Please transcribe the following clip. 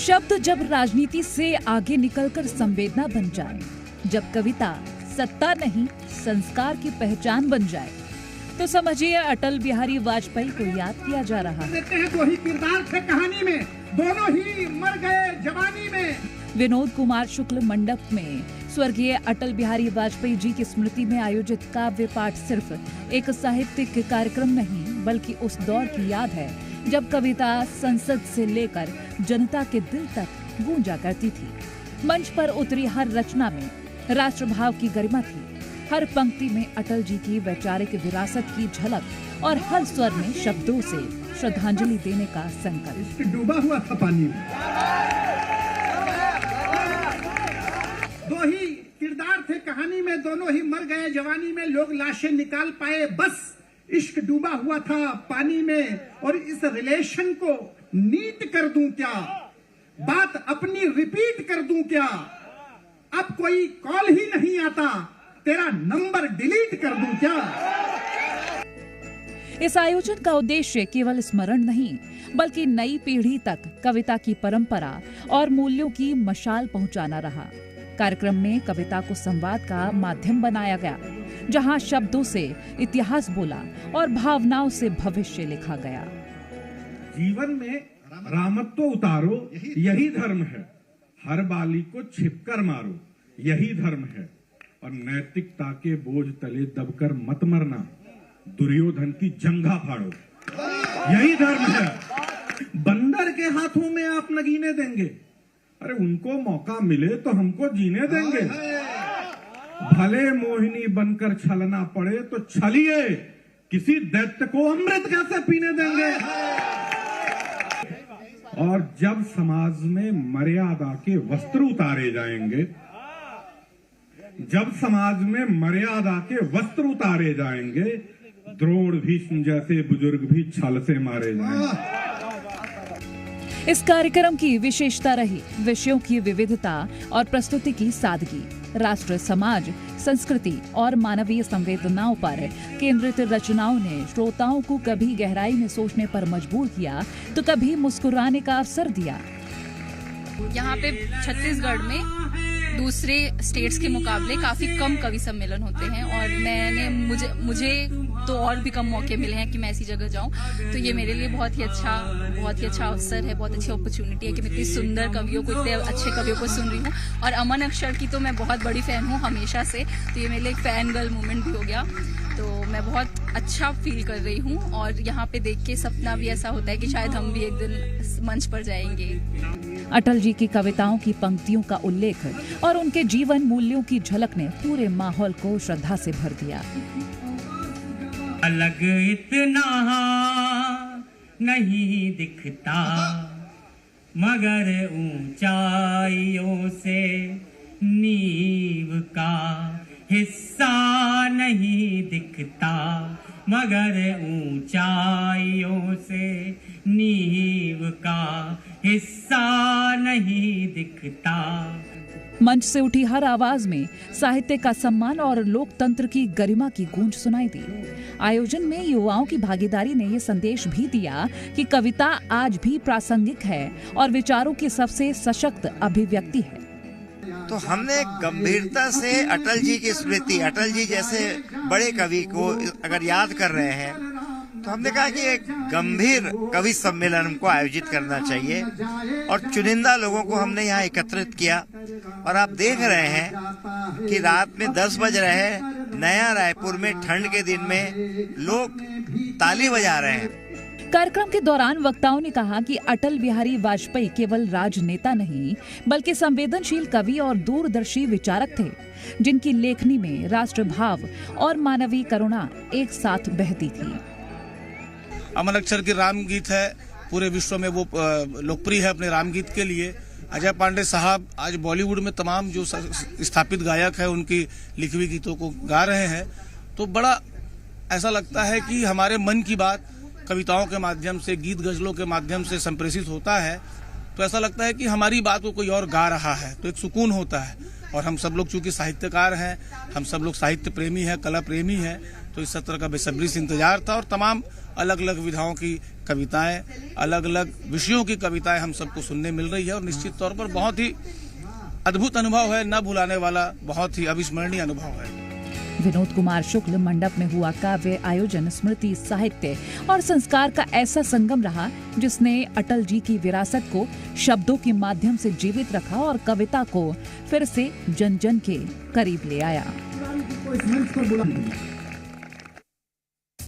शब्द जब राजनीति से आगे निकलकर संवेदना बन जाए, जब कविता सत्ता नहीं संस्कार की पहचान बन जाए, तो समझिए अटल बिहारी वाजपेयी को याद किया जा रहा है। दो ही किरदार थे कहानी में, दोनों ही मर गए जवानी में। विनोद कुमार शुक्ल मंडप में स्वर्गीय अटल बिहारी वाजपेयी जी की स्मृति में आयोजित काव्य पाठ सिर्फ एक साहित्यिक कार्यक्रम नहीं, बल्कि उस दौर की याद है जब कविता संसद से लेकर जनता के दिल तक गूंजा करती थी। मंच पर उतरी हर रचना में राष्ट्रभाव की गरिमा थी, हर पंक्ति में अटल जी की वैचारिक विरासत की झलक और हर स्वर में शब्दों से श्रद्धांजलि देने का संकल्प। डूबा हुआ था पानी में, दो ही किरदार थे कहानी में, दोनों ही मर गए जवानी में। लोग लाशें निकाल पाए, बस इश्क डूबा हुआ था पानी में। और इस रिलेशन को नीट कर दूं क्या, बात अपनी रिपीट कर दूं क्या, अब कोई कॉल ही नहीं आता, तेरा नंबर डिलीट कर दूं क्या। इस आयोजन का उद्देश्य केवल स्मरण नहीं, बल्कि नई पीढ़ी तक कविता की परंपरा और मूल्यों की मशाल पहुंचाना रहा। कार्यक्रम में कविता को संवाद का माध्यम बनाया गया, जहां शब्दों से इतिहास बोला और भावनाओं से भविष्य लिखा गया। जीवन में रामत्व उतारो, यही धर्म है। हर बाली को छिपकर मारो, यही धर्म है। और नैतिकता के बोझ तले दबकर मत मरना, दुर्योधन की जंघा फाड़ो, यही धर्म है। बंदर के हाथों में आप नगीने देंगे, अरे उनको मौका मिले तो हमको जीने देंगे। भले मोहिनी बनकर छलना पड़े तो छलिए, किसी दैत्य को अमृत कैसे पीने देंगे। और जब समाज में मर्यादा के वस्त्र उतारे जाएंगे, जब समाज में मर्यादा के वस्त्र उतारे जाएंगे, द्रोण भीष्म जैसे बुजुर्ग भी छल से मारे जाएंगे। इस कार्यक्रम की विशेषता रही विषयों की विविधता और प्रस्तुति की सादगी। राष्ट्र, समाज, संस्कृति और मानवीय संवेदनाओं पर केंद्रित रचनाओं ने श्रोताओं को कभी गहराई में सोचने पर मजबूर किया, तो कभी मुस्कुराने का अवसर दिया। यहाँ पे छत्तीसगढ़ में दूसरे स्टेट्स के मुकाबले काफी कम कवि सम्मेलन होते हैं, और मुझे तो और भी कम मौके मिले हैं कि मैं ऐसी जगह जाऊं। तो ये मेरे लिए बहुत ही अच्छा अवसर है, बहुत अच्छी अपॉर्चुनिटी है कि मैं इतने सुंदर कवियों को, इतने अच्छे कवियों को सुन रही हूँ। और अमन अक्षर की तो मैं बहुत बड़ी फैन हूँ हमेशा से, तो ये मेरे लिए एक फैन गर्ल मूवमेंट भी हो गया। तो मैं बहुत अच्छा फील कर रही हूँ, और यहाँ पे देख के सपना भी ऐसा होता है कि शायद हम भी एक दिन मंच पर जाएंगे। अटल जी की कविताओं की पंक्तियों का उल्लेख और उनके जीवन मूल्यों की झलक ने पूरे माहौल को श्रद्धा से भर दिया। अलग इतना नहीं दिखता, मगर ऊंचाइयों से नींव का हिस्सा नहीं दिखता, मगर ऊंचाइयों से नींव का हिस्सा नहीं दिखता। मंच से उठी हर आवाज में साहित्य का सम्मान और लोकतंत्र की गरिमा की गूंज सुनाई दी। आयोजन में युवाओं की भागीदारी ने ये संदेश भी दिया कि कविता आज भी प्रासंगिक है और विचारों की सबसे सशक्त अभिव्यक्ति है। तो हमने गंभीरता से अटल जी की स्मृति, अटल जी जैसे बड़े कवि को अगर याद कर रहे हैं, तो हमने कहा कि एक गंभीर कवि सम्मेलन को आयोजित करना चाहिए। और चुनिंदा लोगों को हमने यहाँ एकत्रित किया, और आप देख रहे हैं कि रात में 10 बज रहे हैं, नया रायपुर में ठंड के दिन में लोग ताली बजा रहे हैं। कार्यक्रम के दौरान वक्ताओं ने कहा कि अटल बिहारी वाजपेयी केवल राजनेता नहीं, बल्कि संवेदनशील कवि और दूरदर्शी विचारक थे, जिनकी लेखनी में राष्ट्रभाव और मानवीय करुणा एक साथ बहती थी। अमन अक्षर की राम गीत है, पूरे विश्व में वो लोकप्रिय है अपने राम गीत के लिए। अजय पांडे साहब आज बॉलीवुड में तमाम जो स्थापित गायक है उनकी लिखी हुई गीतों को गा रहे हैं। तो बड़ा ऐसा लगता है कि हमारे मन की बात कविताओं के माध्यम से, गीत गजलों के माध्यम से संप्रेषित होता है, तो ऐसा लगता है कि हमारी बात को कोई और गा रहा है, तो एक सुकून होता है। और हम सब लोग चूंकि साहित्यकार हैं, हम सब लोग साहित्य प्रेमी हैं, कला प्रेमी हैं, तो इस सत्र का बेसब्री से इंतजार था। और तमाम अलग अलग विधाओं की कविताएं, अलग अलग विषयों की कविताएं हम सबको सुनने मिल रही है और निश्चित तौर पर बहुत ही अद्भुत अनुभव है, न भुलाने वाला, बहुत ही अविस्मरणीय अनुभव है। विनोद कुमार शुक्ल मंडप में हुआ काव्य आयोजन स्मृति, साहित्य और संस्कार का ऐसा संगम रहा जिसने अटल जी की विरासत को शब्दों के माध्यम से जीवित रखा और कविता को फिर से जन जन के करीब ले आया।